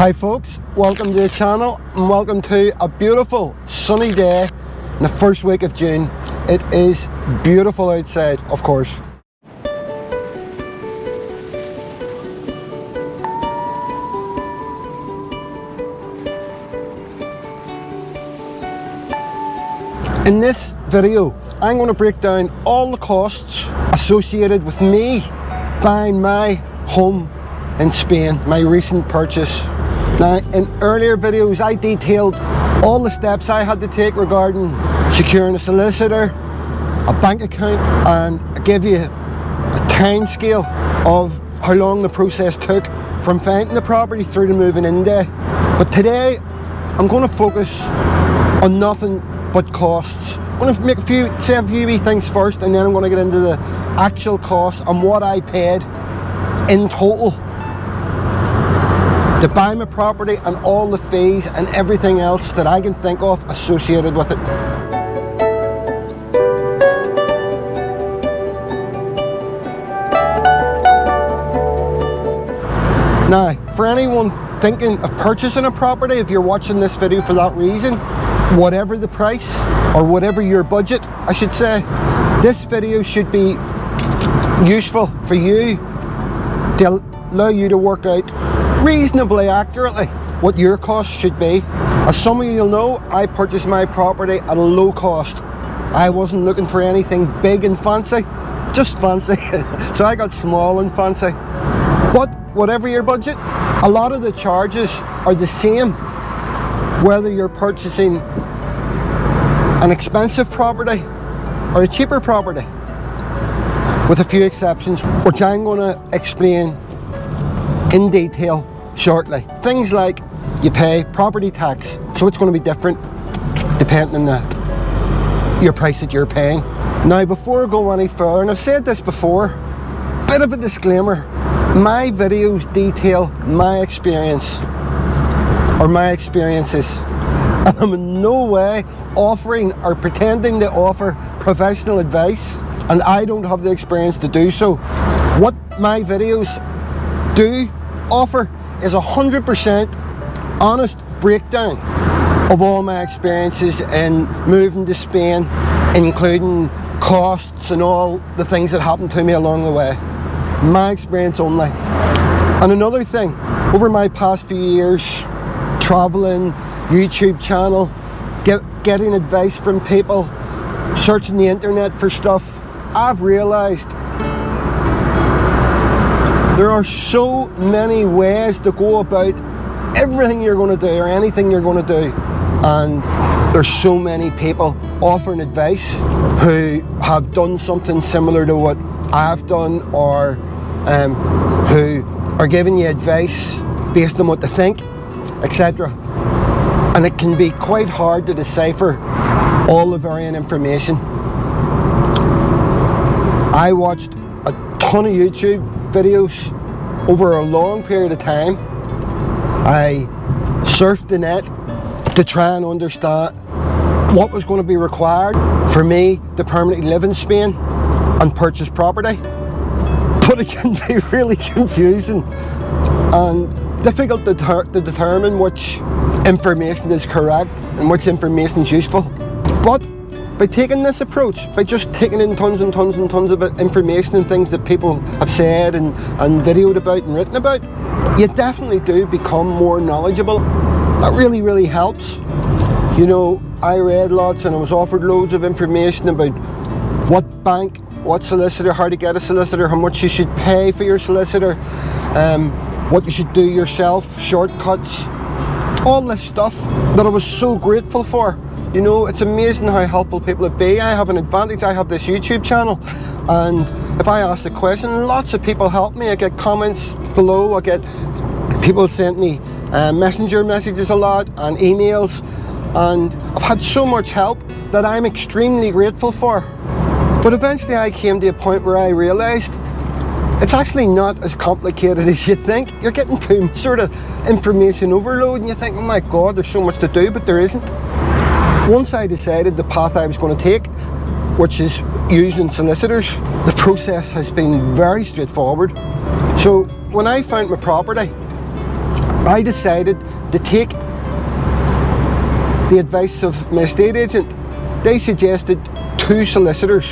Hi folks, welcome to the channel and welcome to a beautiful sunny day in the first week of June. It is beautiful outside, of course. In this video, I'm going to break down all the costs associated with me buying my home in Spain, my recent purchase. Now, in earlier videos, I detailed all the steps I had to take regarding securing a solicitor, a bank account, and I gave you a time scale of how long the process took from finding the property through to moving in day. But today, I'm going to focus on nothing but costs. I'm going to make say a few wee things first, and then I'm going to get into the actual cost and what I paid in total to buy my property and all the fees and everything else that I can think of associated with it. Now, for anyone thinking of purchasing a property, if you're watching this video for that reason, whatever the price or whatever your budget, I should say, this video should be useful for you to allow you to work out reasonably accurately what your costs should be. As some of you will know, I purchased my property at a low cost. I wasn't looking for anything big and fancy, just fancy. So I got small and fancy. But whatever your budget, a lot of the charges are the same whether you're purchasing an expensive property or a cheaper property, with a few exceptions, which I'm going to explain in detail shortly. Things like you pay property tax, so it's going to be different depending on your price that you're paying. Now, before I go any further, and I've said this before, bit of a disclaimer, my videos detail my experience or my experiences, and I'm in no way offering or pretending to offer professional advice, and I don't have the experience to do so. What my videos do offer is 100% honest breakdown of all my experiences in moving to Spain, including costs and all the things that happened to me along the way. My experience only. And another thing, over my past few years, traveling, YouTube channel, getting advice from people, searching the internet for stuff, I've realized there are so many ways to go about everything you're going to do or anything you're going to do, and there's so many people offering advice who have done something similar to what I've done, or who are giving you advice based on what they think, etc. And it can be quite hard to decipher all the varying information. I watched a ton of YouTube videos over a long period of time. I surfed the net to try and understand what was going to be required for me to permanently live in Spain and purchase property. But it can be really confusing and difficult to determine which information is correct and which information is useful. But by taking this approach, by just taking in tons and tons and tons of information and things that people have said and videoed about and written about, you definitely do become more knowledgeable. That really helps. You know, I read lots and I was offered loads of information about what bank, what solicitor, how to get a solicitor, how much you should pay for your solicitor, what you should do yourself, shortcuts, all this stuff that I was so grateful for. You know, it's amazing how helpful people would be. I have an advantage, I have this YouTube channel, and if I ask a question, lots of people help me. I get comments below, I get people send me messenger messages a lot and emails, and I've had so much help that I'm extremely grateful for. But eventually I came to a point where I realised it's actually not as complicated as you think. You're getting too sort of information overload and you think, oh my god, there's so much to do, but there isn't. Once I decided the path I was going to take, which is using solicitors, the process has been very straightforward. So when I found my property, I decided to take the advice of my estate agent. They suggested 2 solicitors,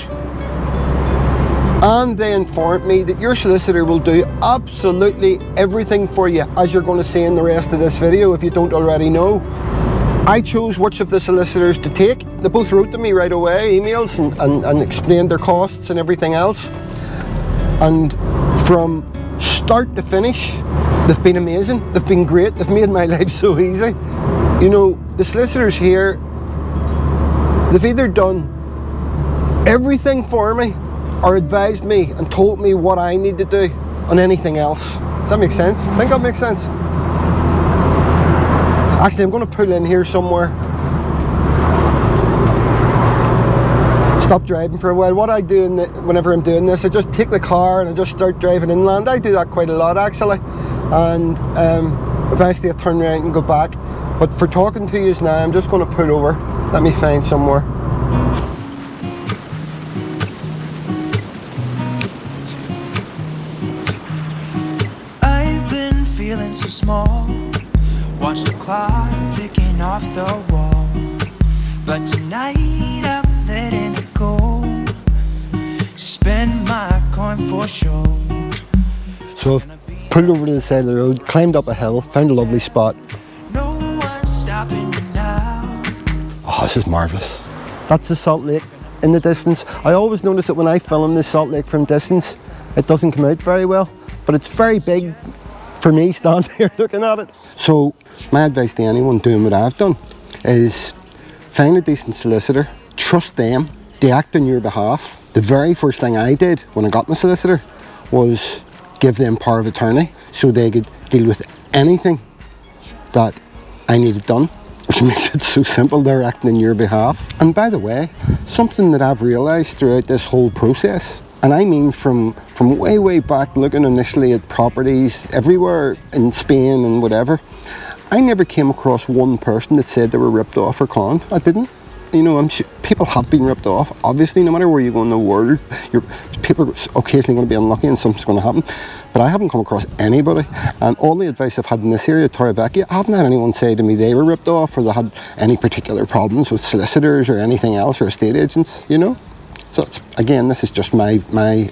and they informed me that your solicitor will do absolutely everything for you, as you're going to see in the rest of this video if you don't already know. I chose which of the solicitors to take. They both wrote to me right away, emails, and explained their costs and everything else. And from start to finish, they've been amazing. They've been great. They've made my life so easy. You know, the solicitors here, they've either done everything for me or advised me and told me what I need to do on anything else. Does that make sense? I think that makes sense. Actually, I'm going to pull in here somewhere. Stop driving for a while. What I do whenever I'm doing this, I just take the car and I just start driving inland. I do that quite a lot actually. And eventually I turn around and go back. But for talking to you now, I'm just going to pull over. Let me find somewhere. I've been feeling so small. Watch the clock ticking off the wall. But tonight I'm letting it go. Spend my coin for sure. So I've pulled over to the side of the road, climbed up a hill, found a lovely spot. No one's stopping me now. Oh, this is marvellous. That's the Salt Lake in the distance. I always notice that when I film this Salt Lake from distance, it doesn't come out very well, but it's very big for me standing here looking at it. So my advice to anyone doing what I've done is find a decent solicitor, trust them, they act on your behalf. The very first thing I did when I got my solicitor was give them power of attorney so they could deal with anything that I needed done, which makes it so simple. They're acting on your behalf. And by the way, something that I've realised throughout this whole process, and I mean from way back, looking initially at properties everywhere in Spain and whatever, I never came across one person that said they were ripped off or conned. I didn't. You know, I'm sure people have been ripped off. Obviously, no matter where you go in the world, people are occasionally going to be unlucky and something's going to happen. But I haven't come across anybody. And all the advice I've had in this area, Torrevecchia, I haven't had anyone say to me they were ripped off or they had any particular problems with solicitors or anything else or estate agents, you know. So it's, again, this is just my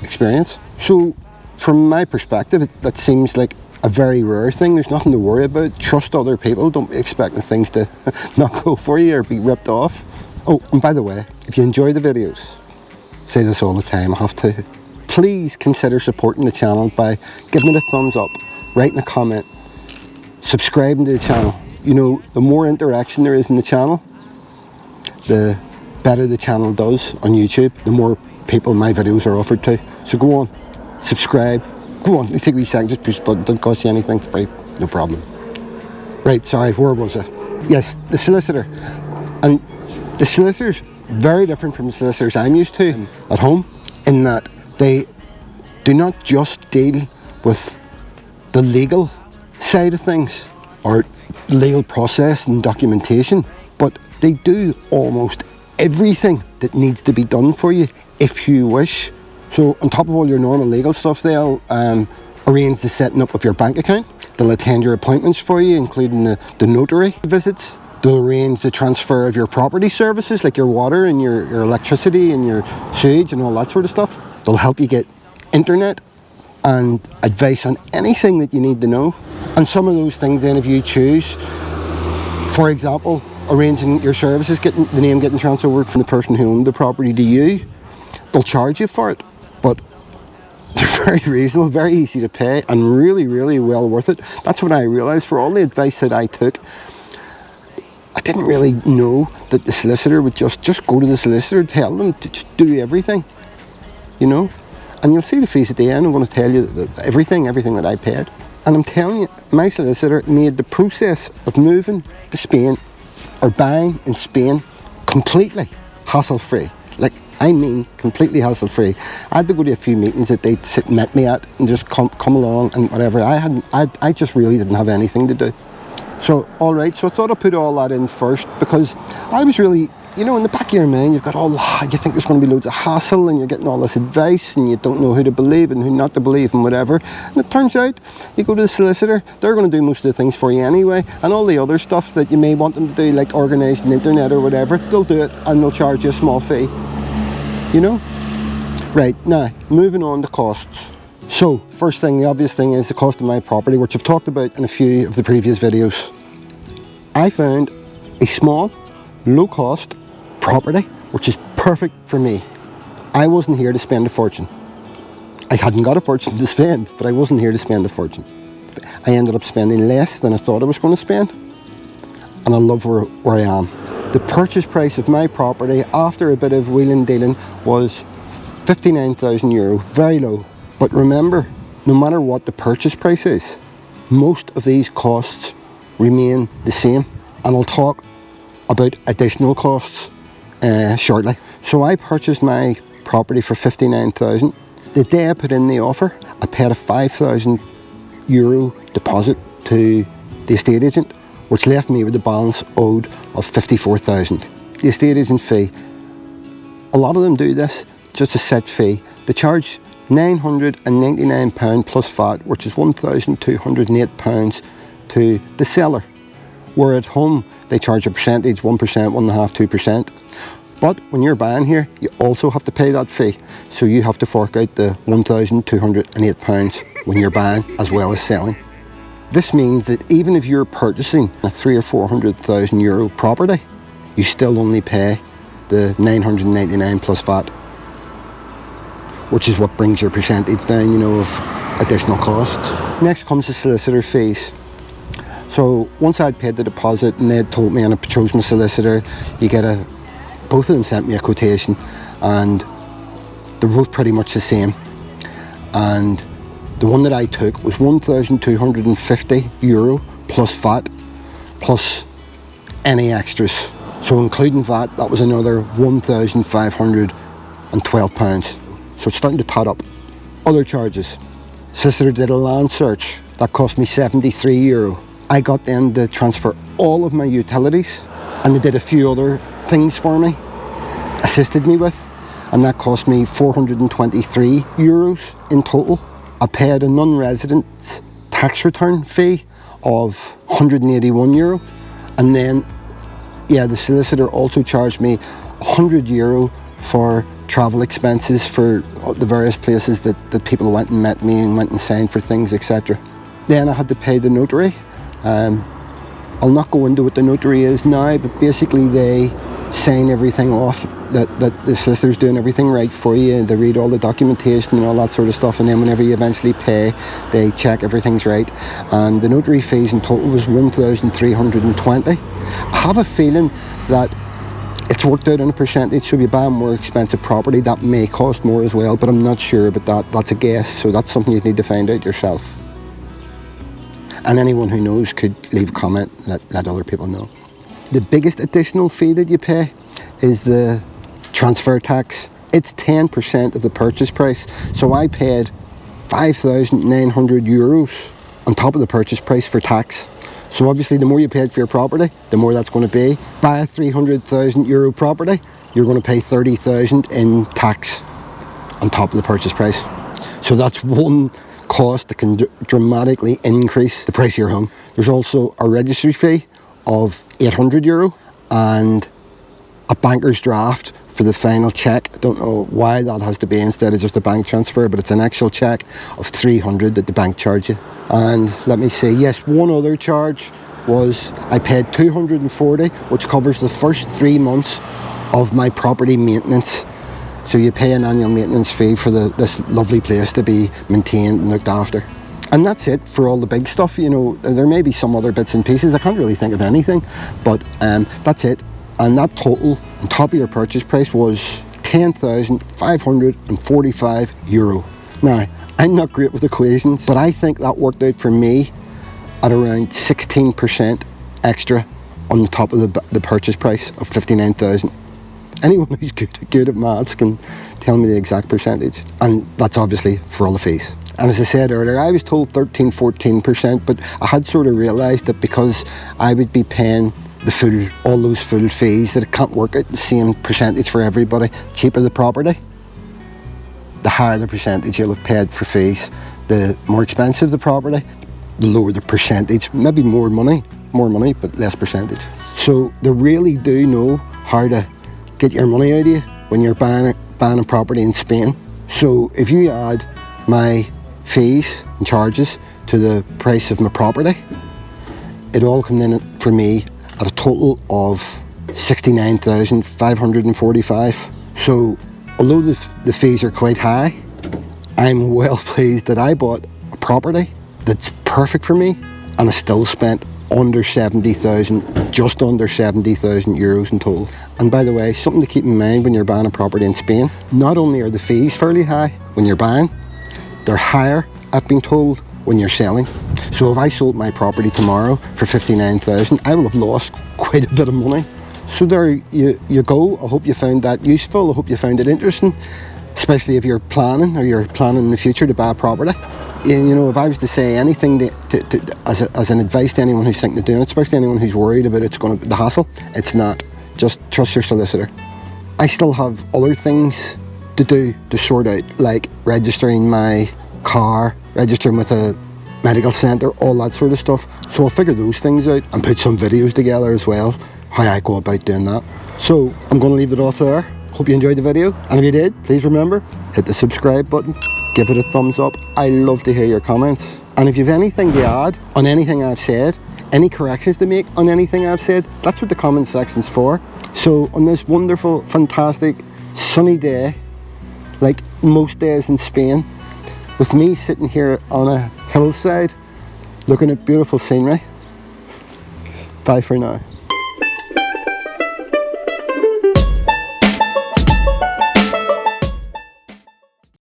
experience. So from my perspective, that seems like a very rare thing. There's nothing to worry about. Trust other people. Don't be expecting things to not go for you or be ripped off. Oh, and by the way, if you enjoy the videos, I say this all the time, I have to, please consider supporting the channel by giving it a thumbs up, writing a comment, subscribing to the channel. You know, the more interaction there is in the channel, the better the channel does on YouTube, the more people my videos are offered to. So go on, subscribe. Go on, you take a wee second, just push the button, doesn't cost you anything, right? No problem. Right, sorry, where was I? Yes, the solicitor. And the solicitor's very different from the solicitors I'm used to at home, in that they do not just deal with the legal side of things or legal process and documentation, but they do almost everything that needs to be done for you if you wish. So on top of all your normal legal stuff, they'll arrange the setting up of your bank account. They'll attend your appointments for you, including the notary visits. They'll arrange the transfer of your property services, like your water and your electricity and your sewage and all that sort of stuff. They'll help you get internet and advice on anything that you need to know. And some of those things then, if you choose, for example, arranging your services, getting the name getting transferred from the person who owned the property to you, they'll charge you for it. But they're very reasonable, very easy to pay, and really, really well worth it. That's what I realised. For all the advice that I took, I didn't really know that the solicitor would just go to the solicitor, tell them to just do everything, you know. And you'll see the fees at the end. I'm going to tell you that everything that I paid. And I'm telling you, my solicitor made the process of moving to Spain or buying in Spain completely hassle-free. Like, I mean completely hassle-free. I had to go to a few meetings that they'd met me at and just come along and whatever. I just really didn't have anything to do. So, alright, so I thought I'd put all that in first because I was really you know, in the back of your mind, you've got all, you think there's going to be loads of hassle and you're getting all this advice and you don't know who to believe and who not to believe and whatever. And it turns out, you go to the solicitor, they're going to do most of the things for you anyway. And all the other stuff that you may want them to do, like organise the internet or whatever, they'll do it and they'll charge you a small fee. You know? Right, now, moving on to costs. So, first thing, the obvious thing is the cost of my property, which I've talked about in a few of the previous videos. I found a small, low-cost property, which is perfect for me. I wasn't here to spend a fortune. I hadn't got a fortune to spend, but I wasn't here to spend a fortune. I ended up spending less than I thought I was going to spend, and I love where I am. The purchase price of my property, after a bit of wheeling and dealing, was €59,000, very low. But remember, no matter what the purchase price is, most of these costs remain the same. And I'll talk about additional costs shortly. So I purchased my property for €59,000. The day I put in the offer, I paid a €5,000 deposit to the estate agent, which left me with a balance owed of €54,000. The estate agent fee, a lot of them do this, just a set fee. They charge £999 plus VAT, which is £1,208 to the seller. Where at home they charge a percentage, 1%, 1.5%, 2%. But when you're buying here, you also have to pay that fee. So you have to fork out the £1,208 when you're buying as well as selling. This means that even if you're purchasing a €300,000 or €400,000 property, you still only pay the £999 plus VAT, which is what brings your percentage down, you know, of additional costs. Next comes the solicitor fees. So once I'd paid the deposit and they'd told me, and I chose my solicitor, you get both of them sent me a quotation, and they're both pretty much the same. And the one that I took was €1,250 plus VAT, plus any extras. So including VAT, that was another £1,512. So it's starting to tot up. Other charges. Solicitor did a land search. That cost me €73. I got them to transfer all of my utilities, and they did a few other things for me, assisted me with, and that cost me €423 in total. I paid a non-resident's tax return fee of €181, and then, yeah, the solicitor also charged me €100 for travel expenses for the various places that people went and met me and went and signed for things, etc. Then I had to pay the notary. I'll not go into what the notary is now, but basically they sign everything off, that the solicitor's doing everything right for you, and they read all the documentation and all that sort of stuff, and then whenever you eventually pay, they check everything's right. And the notary fees in total was $1,320. I have a feeling that it's worked out on a percentage, so if you buy a more expensive property, that may cost more as well, but I'm not sure about that. That's a guess, so that's something you need to find out yourself. And anyone who knows could leave a comment, let other people know. The biggest additional fee that you pay is the transfer tax. It's 10% of the purchase price. So I paid €5,900 on top of the purchase price for tax. So obviously the more you paid for your property, the more that's going to be. Buy a €300,000 property, you're going to pay $30,000 in tax on top of the purchase price. So that's one cost that can dramatically increase the price of your home. There's also a registry fee of €800 and a banker's draft for the final check. I don't know why that has to be instead of just a bank transfer, but it's an actual check of $300 that the bank charge you. And let me see, yes, one other charge was I paid $240, which covers the first 3 months of my property maintenance. So you pay an annual maintenance fee for this lovely place to be maintained and looked after. And that's it for all the big stuff. You know, there may be some other bits and pieces. I can't really think of anything, but that's it. And that total on top of your purchase price was €10,545. Now, I'm not great with equations, but I think that worked out for me at around 16% extra on the top of the purchase price of $59,000. Anyone who's good at maths can tell me the exact percentage, and that's obviously for all the fees. And as I said earlier, I was told 13-14%, but I had sort of realised that because I would be paying all those full fees, that it can't work out the same percentage for everybody. Cheaper the property, the higher the percentage you'll have paid for fees. The more expensive the property, the lower the percentage. Maybe more money, but less percentage. So they really do know how to get your money out of you when you're buying a property in Spain. So if you add my fees and charges to the price of my property, it all comes in for me at a total of 69,545. So although the fees are quite high, I'm well pleased that I bought a property that's perfect for me, and I still spent under 70,000, just under 70,000 euros in total. And by the way, something to keep in mind when you're buying a property in Spain, not only are the fees fairly high when you're buying, they're higher, I've been told, when you're selling. So if I sold my property tomorrow for 59,000, I will have lost quite a bit of money. So there you go. I hope you found that useful. I hope you found it interesting, especially if you're planning in the future to buy a property. You know, if I was to say anything as an advice to anyone who's thinking of doing it, especially anyone who's worried about the hassle, it's not. Just trust your solicitor. I still have other things to do to sort out, like registering my car, registering with a medical centre, all that sort of stuff. So I'll figure those things out and put some videos together as well, how I go about doing that. So I'm going to leave it off there. Hope you enjoyed the video, and if you did, please remember, hit the subscribe button, give it a thumbs up. I love to hear your comments, and if you have anything to add on anything I've said, any corrections to make on anything I've said, that's what the comment section's for. So on this wonderful, fantastic, sunny day, like most days in Spain, with me sitting here on a hillside looking at beautiful scenery, bye for now.